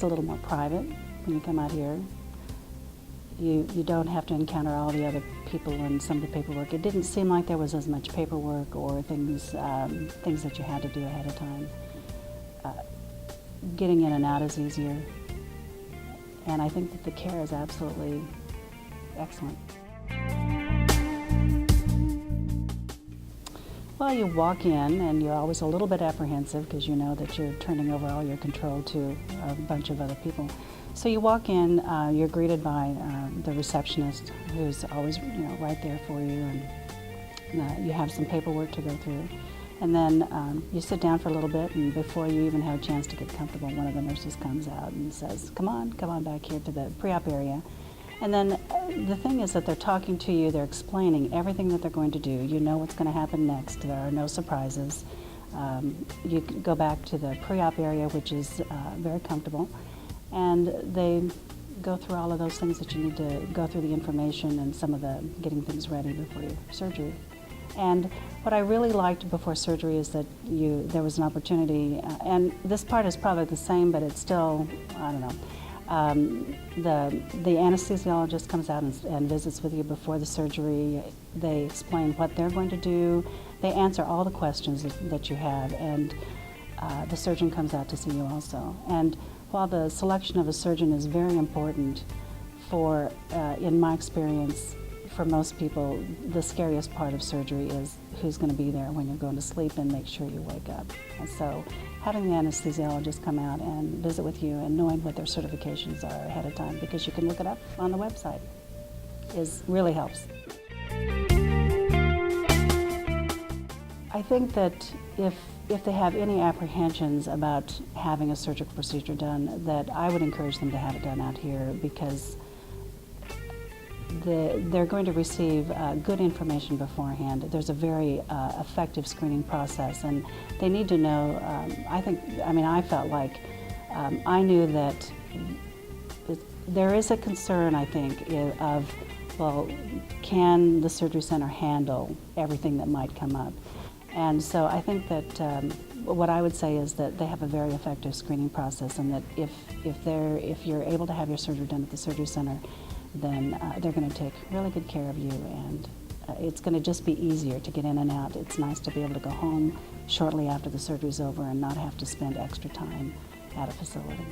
it's a little more private when you come out here. You don't have to encounter all the other people and some of the paperwork. It didn't seem like there was as much paperwork or things that you had to do ahead of time. Getting in and out is easier, and I think that the care is absolutely excellent. Well, you walk in and you're always a little bit apprehensive because you know that you're turning over all your control to a bunch of other people. So you walk in, you're greeted by the receptionist, who's always right there for you, and you have some paperwork to go through. And then you sit down for a little bit, and before you even have a chance to get comfortable, one of the nurses comes out and says, come on back here to the pre-op area. And then the thing is that they're talking to you, they're explaining everything that they're going to do. You know what's going to happen next. There are no surprises. You go back to the pre-op area, which is very comfortable, and they go through all of those things that you need to go through, the information and some of the getting things ready before your surgery. And what I really liked before surgery is that there was an opportunity, and this part is probably the same, but it's still, I don't know. The anesthesiologist comes out and visits with you before the surgery. They explain what they're going to do. They answer all the questions that you have, and the surgeon comes out to see you also. And while the selection of a surgeon is very important for, in my experience, for most people, the scariest part of surgery is who's going to be there when you're going to sleep and make sure you wake up. And so having the anesthesiologist come out and visit with you and knowing what their certifications are ahead of time, because you can look it up on the website, really helps. I think that if they have any apprehensions about having a surgical procedure done, that I would encourage them to have it done out here, because they're going to receive good information beforehand. There's a very effective screening process, and they need to know, I felt like I knew that there is a concern, I think, of, well, can the surgery center handle everything that might come up? And so I think that what I would say is that they have a very effective screening process, and that if you're able to have your surgery done at the surgery center, then they're going to take really good care of you, and it's going to just be easier to get in and out. It's nice to be able to go home shortly after the surgery's over and not have to spend extra time at a facility.